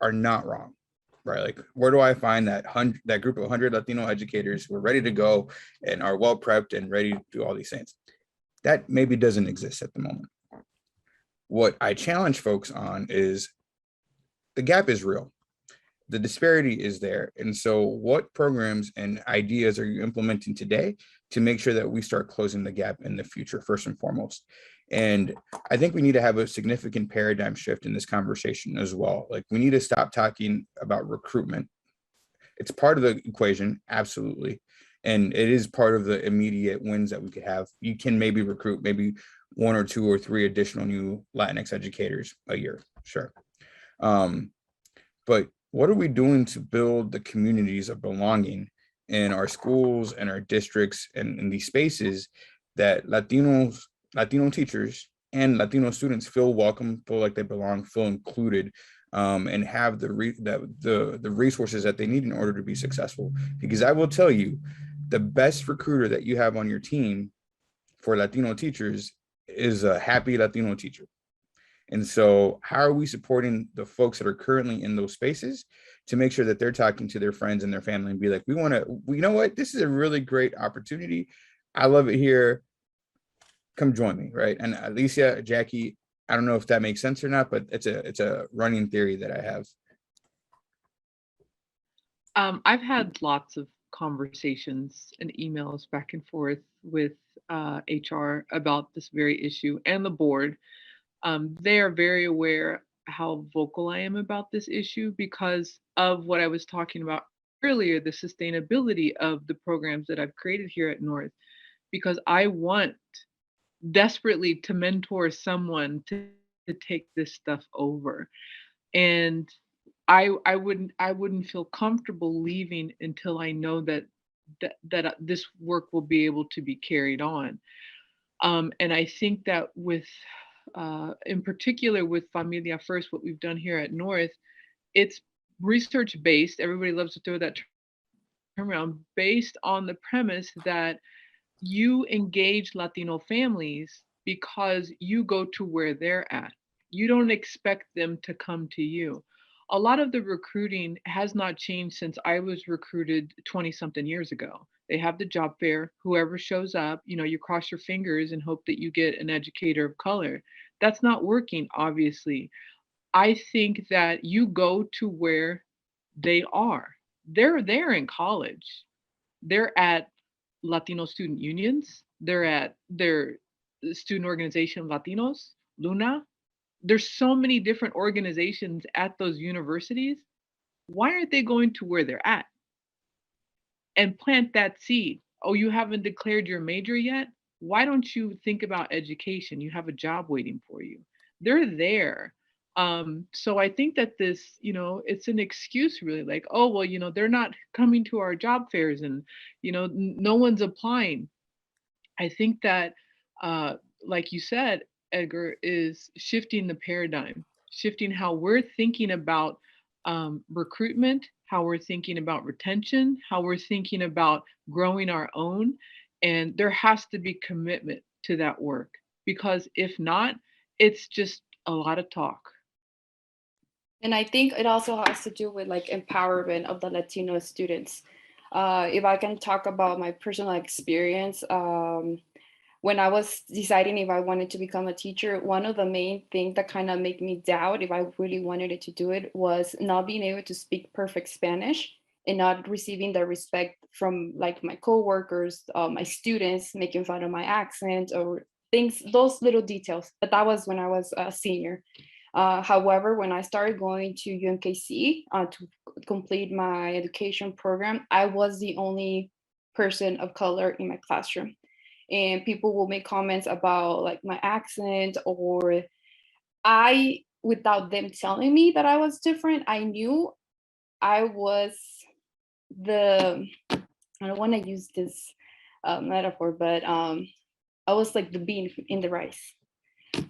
are not wrong. Right, like, where do I find that group of 100 Latino educators who are ready to go and are well prepped and ready to do all these things? That maybe doesn't exist at the moment. What I challenge folks on is the gap is real. The disparity is there. And so what programs and ideas are you implementing today to make sure that we start closing the gap in the future, first and foremost? And I think we need to have a significant paradigm shift in this conversation as well. Like, we need to stop talking about recruitment. It's part of the equation, absolutely. And it is part of the immediate wins that we could have. You can maybe recruit maybe 1 or 2 or 3 additional new Latinx educators a year, sure. But what are we doing to build the communities of belonging in our schools and our districts and in these spaces that Latino teachers and Latino students feel welcome, feel like they belong, feel included, and have the resources that they need in order to be successful? Because I will tell you, the best recruiter that you have on your team for Latino teachers is a happy Latino teacher. And so how are we supporting the folks that are currently in those spaces to make sure that they're talking to their friends and their family and be like, you know what, this is a really great opportunity. I love it here. Come join me, right? And Alicia, Jackie, I don't know if that makes sense or not, but it's a running theory that I have. I've had lots of conversations and emails back and forth with HR about this very issue and the board. They are very aware how vocal I am about this issue because of what I was talking about earlier, the sustainability of the programs that I've created here at North, because I want desperately to mentor someone to take this stuff over. And I wouldn't feel comfortable leaving until I know that this work will be able to be carried on. And I think that with in particular with Familia First, what we've done here at North, it's research based. Everybody loves to throw that term around, based on the premise that you engage Latino families because you go to where they're at. You don't expect them to come to you. A lot of the recruiting has not changed since I was recruited 20 something years ago. They have the job fair, whoever shows up, you cross your fingers and hope that you get an educator of color. That's not working, obviously. I think that you go to where they are. They're there in college. They're at Latino student unions. They're at their student organization Latinos, Luna. There's so many different organizations at those universities. Why aren't they going to where they're at and plant that seed? Oh, you haven't declared your major yet? Why don't you think about education? You have a job waiting for you. They're there. So I think that this, it's an excuse really, like, oh, well, they're not coming to our job fairs and, no one's applying. I think that, like you said, Edgar, is shifting the paradigm, shifting how we're thinking about recruitment, how we're thinking about retention, how we're thinking about growing our own. And there has to be commitment to that work, because if not, it's just a lot of talk. And I think it also has to do with like empowerment of the Latino students. If I can talk about my personal experience, when I was deciding if I wanted to become a teacher, one of the main things that kind of made me doubt if I really wanted to do it was not being able to speak perfect Spanish and not receiving the respect from like my coworkers, my students making fun of my accent or things, those little details. But that was when I was a senior. However, when I started going to UMKC to complete my education program, I was the only person of color in my classroom. And people will make comments about like my accent, or without them telling me that I was different, I knew I was I don't want to use this metaphor, but I was like the bean in the rice.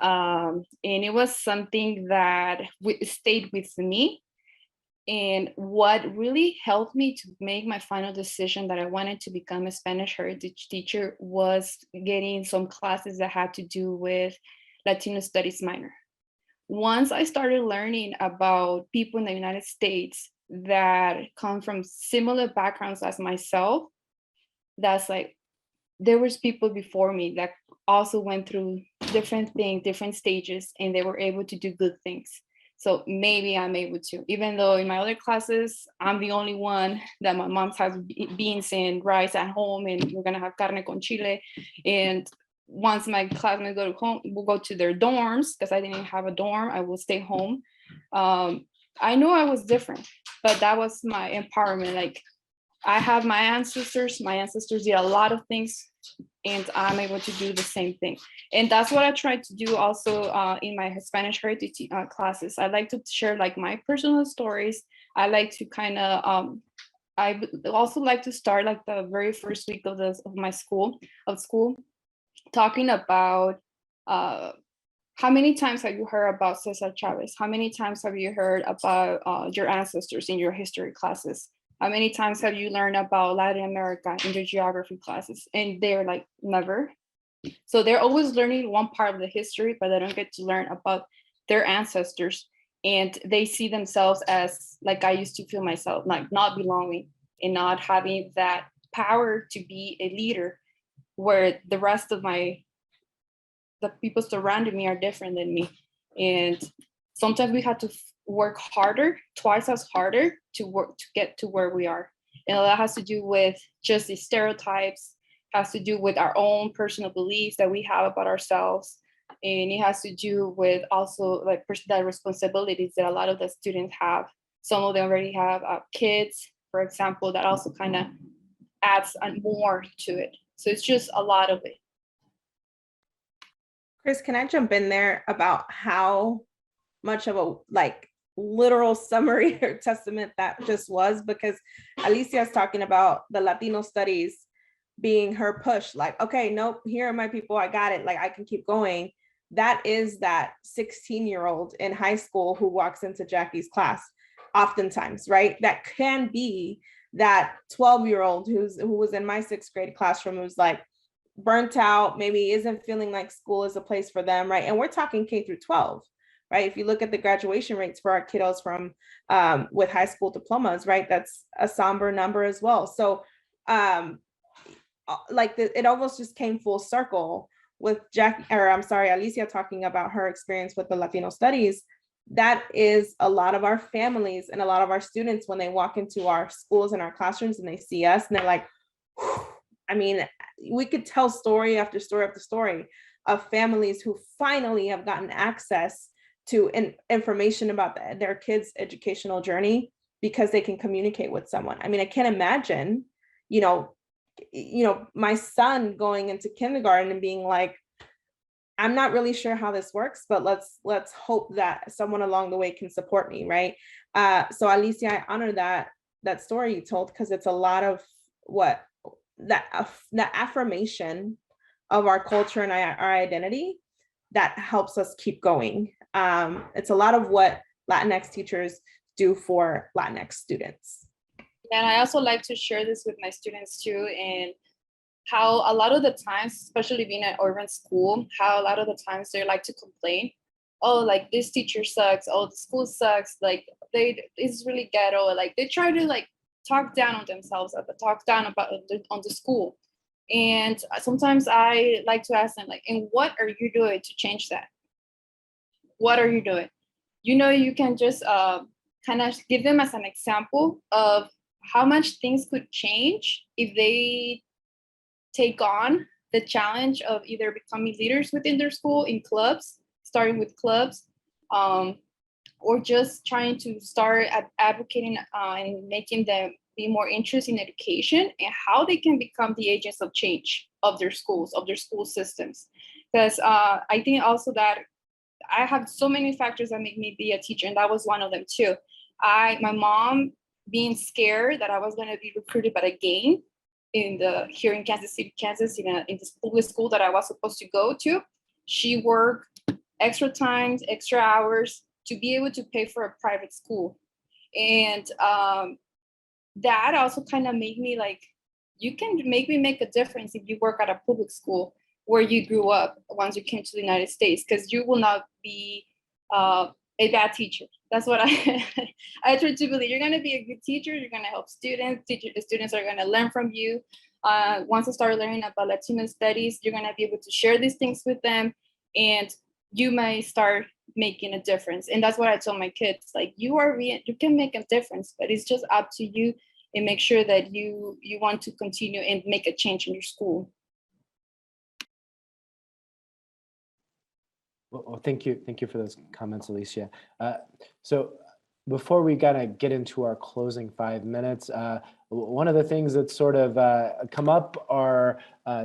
And it was something that stayed with me. And what really helped me to make my final decision that I wanted to become a Spanish heritage teacher was getting some classes that had to do with Latino studies minor. Once I started learning about people in the United States that come from similar backgrounds as myself, that's like, there was people before me that also went through different things, different stages, and they were able to do good things. So maybe I'm able to, even though in my other classes, I'm the only one that my mom has beans and rice at home, and we're gonna have carne con chile. And once my classmates go to home, we'll go to their dorms, because I didn't have a dorm, I will stay home. I know I was different, but that was my empowerment. Like, I have my ancestors did a lot of things, and I'm able to do the same thing. And that's what I try to do also in my Spanish heritage classes. I like to share like my personal stories. I like to kind of, I also like to start like the very first week of school, talking about how many times have you heard about Cesar Chavez? How many times have you heard about your ancestors in your history classes? How many times have you learned about Latin America in your geography classes? And they're like, never. So they're always learning one part of the history, but they don't get to learn about their ancestors. And they see themselves as, like I used to feel myself, like not belonging and not having that power to be a leader, where the rest of the people surrounding me are different than me. And sometimes we had to work harder, twice as harder to get to where we are. And that has to do with just the stereotypes, has to do with our own personal beliefs that we have about ourselves. And it has to do with also like the responsibilities that a lot of the students have. Some of them already have kids, for example, that also kind of adds more to it. So it's just a lot of it. Chris, can I jump in there about how much of a like literal summary or testament that just was? Because Alicia is talking about the Latino studies being her push, like, okay, nope, here are my people, I got it, like I can keep going. That is that 16-year-old in high school who walks into Jackie's class oftentimes, right? That can be that 12-year-old who was in my 6th grade classroom, who's like burnt out, maybe isn't feeling like school is a place for them, right? And we're talking K through 12, right? If you look at the graduation rates for our kiddos from with high school diplomas, right? That's a somber number as well. So it almost just came full circle with Alicia talking about her experience with the Latino studies. That is a lot of our families and a lot of our students when they walk into our schools and our classrooms and they see us and they're like, whew. I mean, we could tell story after story after story of families who finally have gotten access to information about their kids' educational journey because they can communicate with someone. I mean, I can't imagine, my son going into kindergarten and being like, I'm not really sure how this works, but let's hope that someone along the way can support me, right? So Alicia, I honor that story you told, because it's a lot of that affirmation of our culture and our identity that helps us keep going. It's a lot of what Latinx teachers do for Latinx students. And I also like to share this with my students too, and how a lot of the times, especially being at urban school, how a lot of the times they like to complain, oh, like this teacher sucks, oh, the school sucks, like it's really ghetto, like they try to like talk down on themselves, talk down on the school. And sometimes I like to ask them, like, and what are you doing to change that? What are you doing? You can just kind of give them as an example of how much things could change if they take on the challenge of either becoming leaders within their school in clubs, starting with clubs, or just trying to start advocating and making them be more interested in education and how they can become the agents of change of their schools, of their school systems. Because I think also that I have so many factors that make me be a teacher, and that was one of them too. My mom being scared that I was going to be recruited by a gang here in Kansas City, Kansas, in this public school that I was supposed to go to. She worked extra times, extra hours to be able to pay for a private school. And that also kind of made me like, you can make a difference if you work at a public school where you grew up once you came to the United States, because you will not be a bad teacher. That's what I try to believe. You're going to be a good teacher. You're going to help students. The students are going to learn from you. Once you start learning about Latino studies, you're going to be able to share these things with them, and you may start making a difference. And that's what I tell my kids. Like, you can make a difference, but it's just up to you, and make sure that you want to continue and make a change in your school. Well, thank you for those comments, Alicia. So before we gotta get into our closing 5 minutes, one of the things that's sort of come up are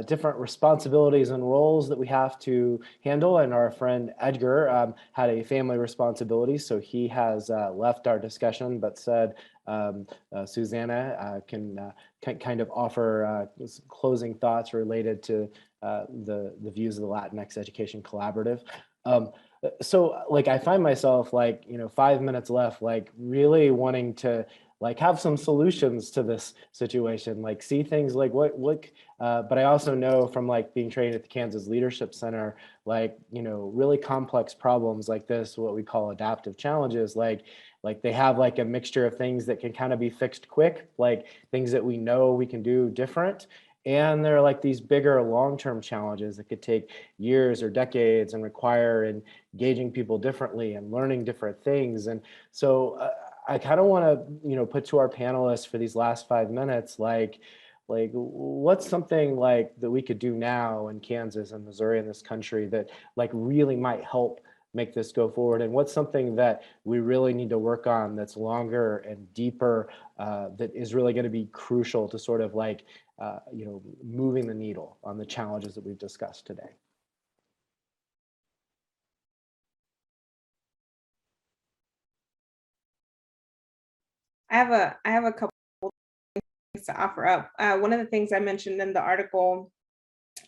different responsibilities and roles that we have to handle. And our friend Edgar had a family responsibility, so he has left our discussion, but said Susanna can kind of offer closing thoughts related to the views of the Latinx Education Collaborative. So like, I find myself like, 5 minutes left, like really wanting to like have some solutions to this situation, like see things like what, but I also know from like being trained at the Kansas Leadership Center, like, really complex problems like this, what we call adaptive challenges, like they have like a mixture of things that can kind of be fixed quick, like things that we know we can do different. And there are like these bigger long-term challenges that could take years or decades and require engaging people differently and learning different things. And so I kind of want to, put to our panelists for these last 5 minutes, like Like, what's something like that we could do now in Kansas and Missouri in this country that like really might help make this go forward? And what's something that we really need to work on that's longer and deeper, that is really going to be crucial to sort of like, moving the needle on the challenges that we've discussed today? I have a couple things to offer up. One of the things I mentioned in the article,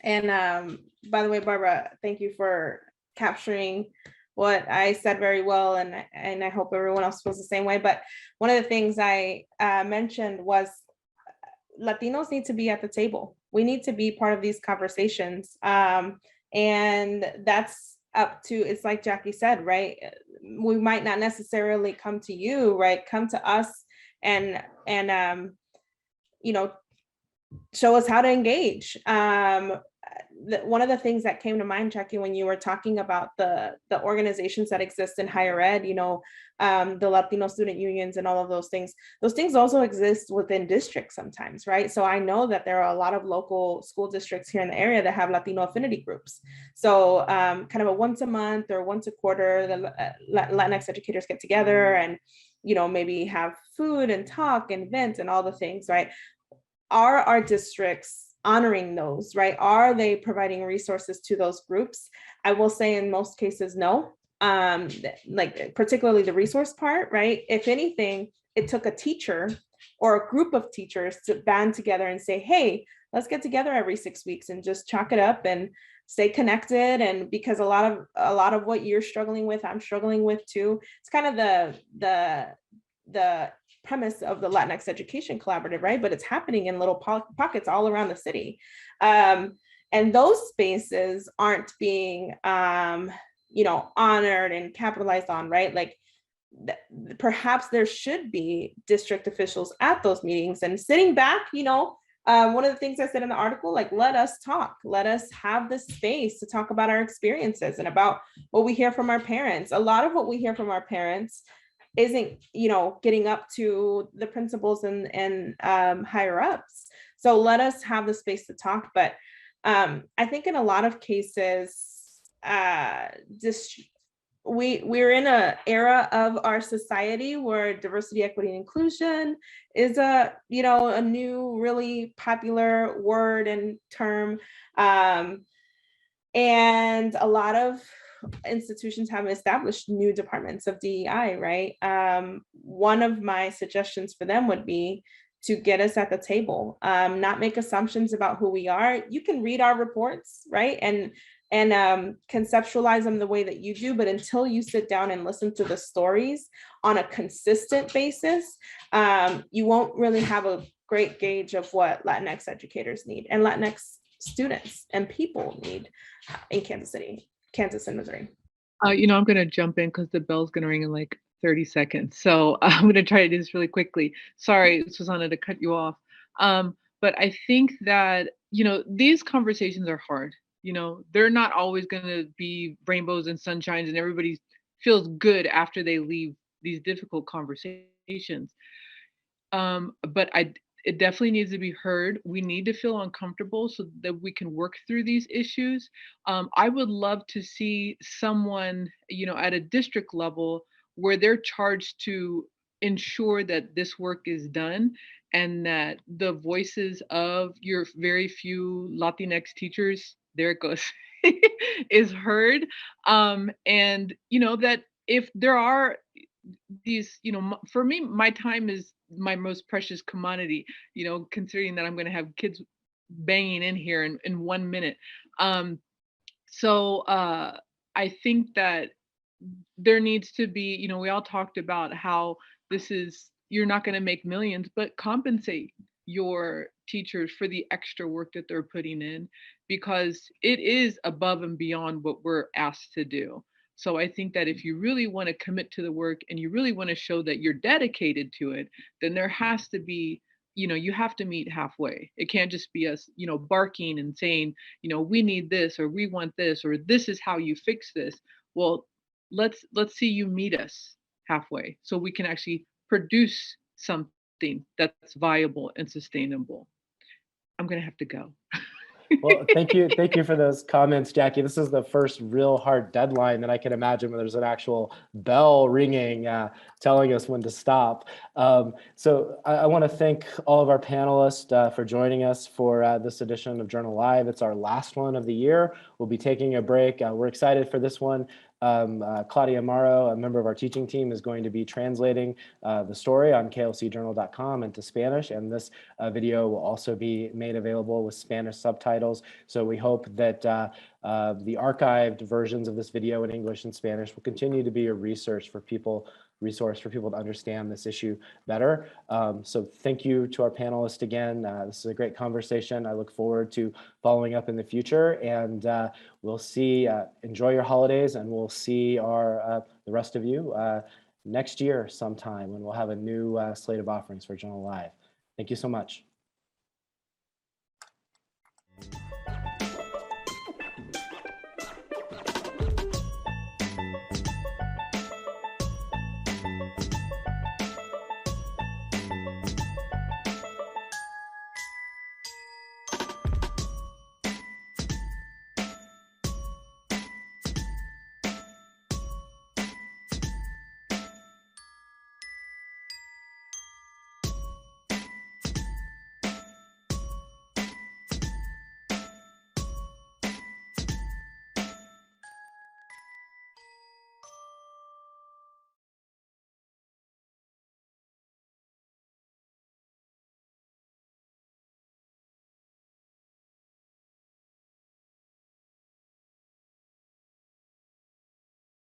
and by the way, Barbara, thank you for capturing what I said very well, and I hope everyone else feels the same way. But one of the things I mentioned was Latinos need to be at the table. We need to be part of these conversations, and that's up to, it's like Jackie said, right? We might not necessarily come to you, right? Come to us and show us how to engage. One of the things that came to mind, Jackie, when you were talking about the organizations that exist in higher ed, the Latino student unions and all of those things also exist within districts sometimes, right? So I know that there are a lot of local school districts here in the area that have Latino affinity groups. So kind of a once a month or once a quarter, the Latinx educators get together and, maybe have food and talk and vent and all the things, right? Are our districts honoring those, right? Are they providing resources to those groups? I will say in most cases, no. Like particularly the resource part, right? If anything, it took a teacher or a group of teachers to band together and say, hey, let's get together every 6 weeks and just chalk it up and stay connected. And because a lot of what you're struggling with, I'm struggling with too. It's kind of the premise of the Latinx Education Collaborative, right? But it's happening in little pockets all around the city. And those spaces aren't being, honored and capitalized on, right? Like perhaps there should be district officials at those meetings and sitting back, one of the things I said in the article, like, let us talk, let us have the space to talk about our experiences and about what we hear from our parents. A lot of what we hear from our parents isn't, getting up to the principals and higher ups. So let us have the space to talk. But I think in a lot of cases, we're in an era of our society where diversity, equity, and inclusion is a new really popular word and term. And a lot of institutions have established new departments of DEI, right? One of my suggestions for them would be to get us at the table, not make assumptions about who we are. You can read our reports, right? And conceptualize them the way that you do, but until you sit down and listen to the stories on a consistent basis, you won't really have a great gauge of what Latinx educators need and Latinx students and people need in Kansas and Missouri. I'm going to jump in because the bell's going to ring in like 30 seconds. So I'm going to try to do this really quickly. Sorry, Susanna, to cut you off. But I think that, these conversations are hard. They're not always going to be rainbows and sunshines and everybody feels good after they leave these difficult conversations. But it definitely needs to be heard. We need to feel uncomfortable so that we can work through these issues. I would love to see someone, at a district level where they're charged to ensure that this work is done and that the voices of your very few Latinx teachers, there it goes, is heard. And, that if there are these, for me, my time is my most precious commodity, considering that I'm going to have kids banging in here in 1 minute. So I think that there needs to be, we all talked about how you're not going to make millions, but compensate your teachers for the extra work that they're putting in, because it is above and beyond what we're asked to do. So I think that if you really want to commit to the work and you really want to show that you're dedicated to it, then there has to be, you have to meet halfway. It can't just be us, barking and saying, we need this, or we want this, or this is how you fix this. Well, let's see you meet us halfway so we can actually produce something that's viable and sustainable. I'm going to have to go. Well, thank you for those comments, Jackie. This is the first real hard deadline that I can imagine where there's an actual bell ringing, telling us when to stop. So I want to thank all of our panelists for joining us for this edition of Journal Live. It's our last one of the year. We'll be taking a break. We're excited for this one. Claudia Amaro, a member of our teaching team, is going to be translating the story on klcjournal.com into Spanish, and this video will also be made available with Spanish subtitles. So we hope that the archived versions of this video in English and Spanish will continue to be a resource for people to understand this issue better. So thank you to our panelists again. This is a great conversation. I look forward to following up in the future, and we'll see, enjoy your holidays, and we'll see the rest of you next year sometime when we'll have a new slate of offerings for Journal Live. Thank you so much.